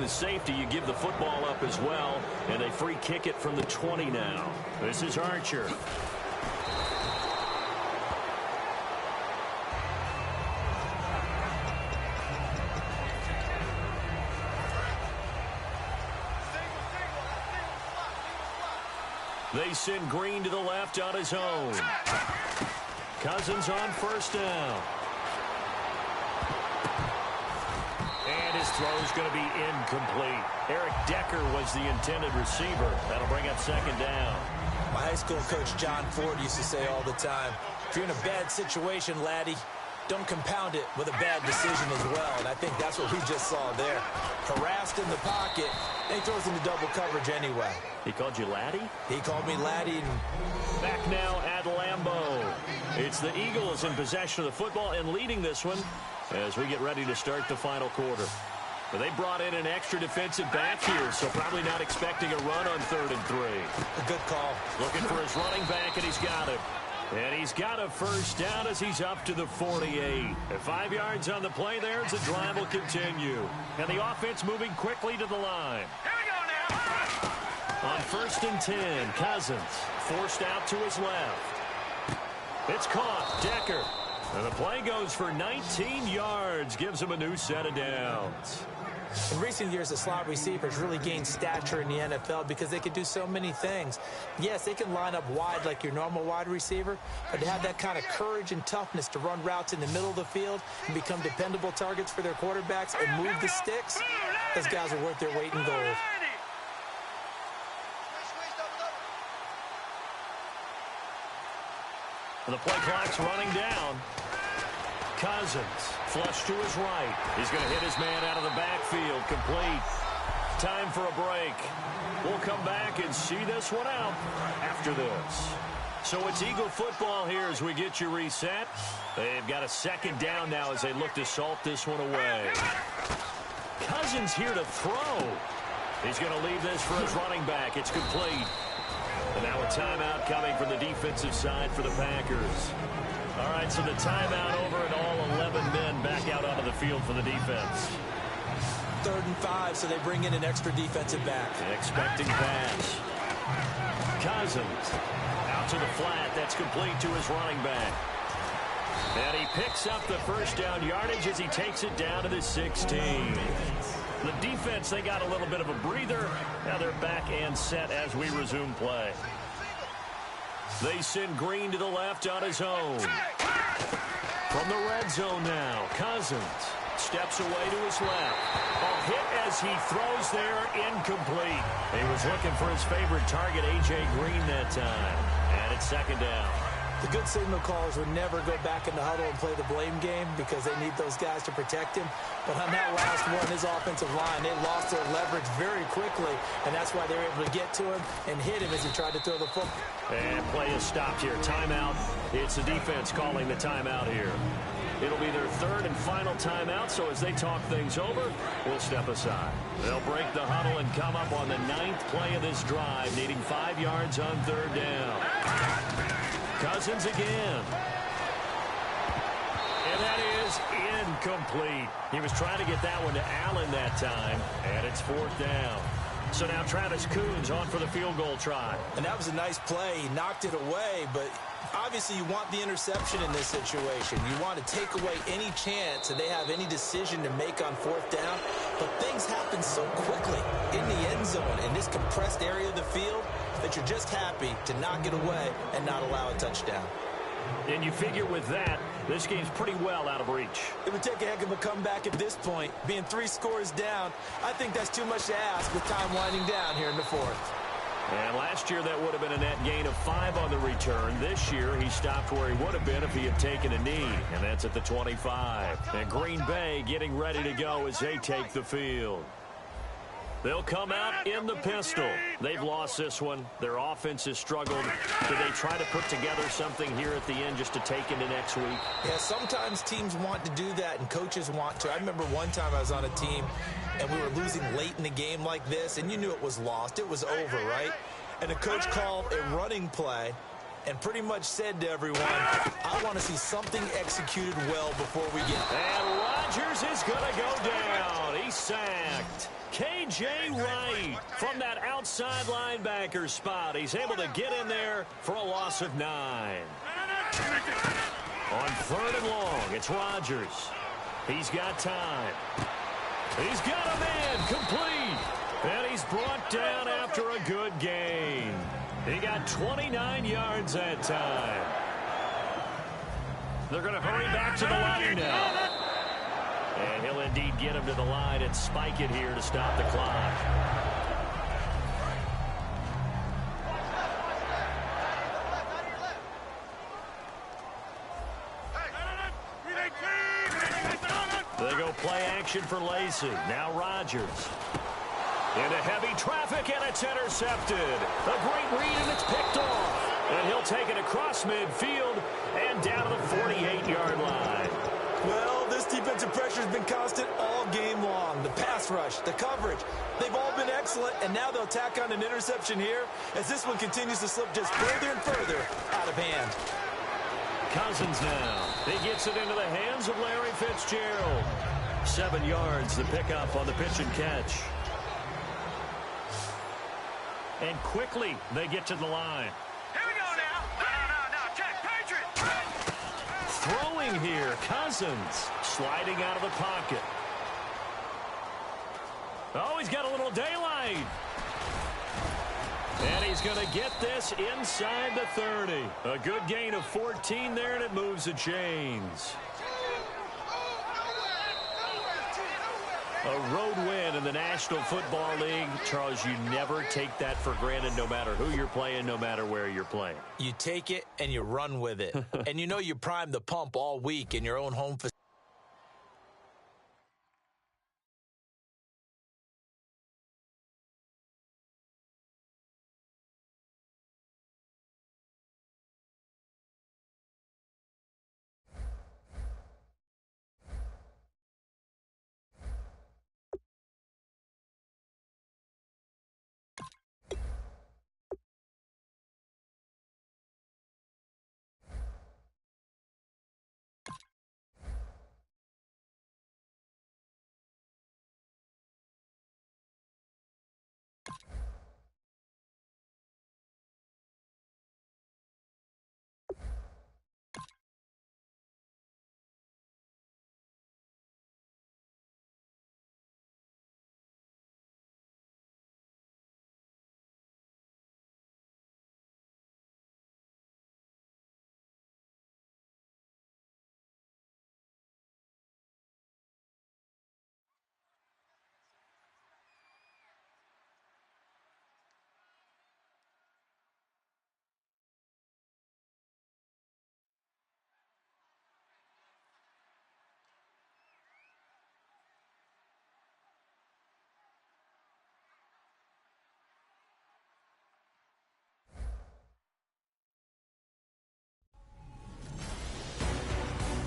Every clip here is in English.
safety, you give the football up as well, and they free kick it from the 20 now. This is Archer. They send Green to the left on his own. Cousins on first down. And his throw is going to be incomplete. Eric Decker was the intended receiver. That'll bring up second down. My high school coach, John Ford, used to say all the time, if you're in a bad situation, laddie, don't compound it with a bad decision as well. And I think that's what we just saw there. Harassed in the pocket, and he throws into double coverage anyway. He called you laddie? He called me laddie. Back now at Lambeau. It's the Eagles in possession of the football and leading this one as we get ready to start the final quarter. But they brought in an extra defensive back here, so probably not expecting a run on 3rd and 3. A good call. Looking for his running back, and he's got him. And he's got a first down as he's up to the 48. At 5 yards on the play there, as the drive will continue. And the offense moving quickly to the line. Here we go now. On 1st and 10, Cousins forced out to his left. It's caught. Decker. And the play goes for 19 yards. Gives him a new set of downs. In recent years, the slot receivers really gained stature in the NFL because they can do so many things. Yes, they can line up wide like your normal wide receiver, but to have that kind of courage and toughness to run routes in the middle of the field and become dependable targets for their quarterbacks and move the sticks, those guys are worth their weight in gold. And the play clock's running down. Cousins, flush to his right. He's going to hit his man out of the backfield. Complete. Time for a break. We'll come back and see this one out after this. So it's Eagle football here as we get you reset. They've got a second down now as they look to salt this one away. Cousins here to throw. He's going to leave this for his running back. It's complete. And now a timeout coming from the defensive side for the Packers. All right, so the timeout over and all 11 men back out onto the field for the defense. 3rd and 5, so they bring in an extra defensive back. Expecting pass. Cousins out to the flat. That's complete to his running back. And he picks up the first down yardage as he takes it down to the 16. The defense, they got a little bit of a breather. Now they're back and set as we resume play. They send Green to the left on his own. From the red zone now, Cousins steps away to his left. A hit as he throws there, incomplete. He was looking for his favorite target, A.J. Green, that time. And it's second down. The good signal callers would never go back in the huddle and play the blame game because they need those guys to protect him. But on that last one, his offensive line, they lost their leverage very quickly, and that's why they were able to get to him and hit him as he tried to throw the football. And play is stopped here. Timeout. It's the defense calling the timeout here. It'll be their 3rd and final timeout, so as they talk things over, we'll step aside. They'll break the huddle and come up on the 9th play of this drive, needing 5 yards on 3rd down. Cousins again. And that is incomplete. He was trying to get that one to Allen that time, and it's 4th down. So now Travis Coons on for the field goal try. And that was a nice play. He knocked it away, but obviously you want the interception in this situation. You want to take away any chance that they have any decision to make on 4th down. But things happen so quickly in the end zone in this compressed area of the field that you're just happy to knock it away and not allow a touchdown. And you figure with that, this game's pretty well out of reach. It would take a heck of a comeback at this point. Being 3 scores down, I think that's too much to ask with time winding down here in the 4th. And last year, that would have been a net gain of 5 on the return. This year, he stopped where he would have been if he had taken a knee, and that's at the 25. And Green Bay getting ready to go as they take the field. They'll come out in the pistol. They've lost this one. Their offense has struggled. Do they try to put together something here at the end just to take into next week? Yeah, sometimes teams want to do that and coaches want to. I remember one time I was on a team and we were losing late in the game like this, and you knew it was lost. It was over, right? And the coach called a running play and pretty much said to everyone, I want to see something executed well before we get. And Rodgers is going to go down. He's sacked. K.J. Wright from that outside linebacker spot. He's able to get in there for a loss of 9. On 3rd and long, it's Rodgers. He's got time. He's got a man complete. And he's brought down after a good gain. He got 29 yards that time. They're going to hurry back to the line now. And he'll indeed get him to the line and spike it here to stop the clock. They go play action for Lacey. Now Rodgers. Into heavy traffic, and it's intercepted. A great read, and it's picked off. And he'll take it across midfield and down to the 48-yard line. Well, this defensive pressure has been constant all game long. The pass rush, the coverage, they've all been excellent, and now they'll tack on an interception here as this one continues to slip just further and further out of hand. Cousins now. He gets it into the hands of Larry Fitzgerald. 7 yards, the pickup on the pitch and catch. And quickly, they get to the line. Here we go now. No. Check. Patriot. Throwing here, Cousins. Sliding out of the pocket. Oh, he's got a little daylight. And he's going to get this inside the 30. A good gain of 14 there, and it moves the chains. A road win in the National Football League. Charles, you never take that for granted no matter who you're playing, no matter where you're playing. You take it and you run with it. And you know you primed the pump all week in your own home facility.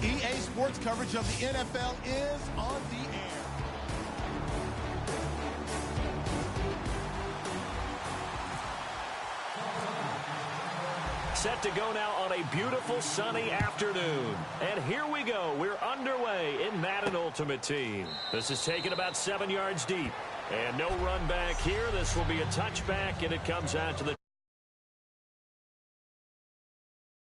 EA Sports coverage of the NFL is on the air. Set to go now on a beautiful sunny afternoon. And here we go. We're underway in Madden Ultimate Team. This is taken about 7 yards deep. And no run back here. This will be a touchback, and it comes out to the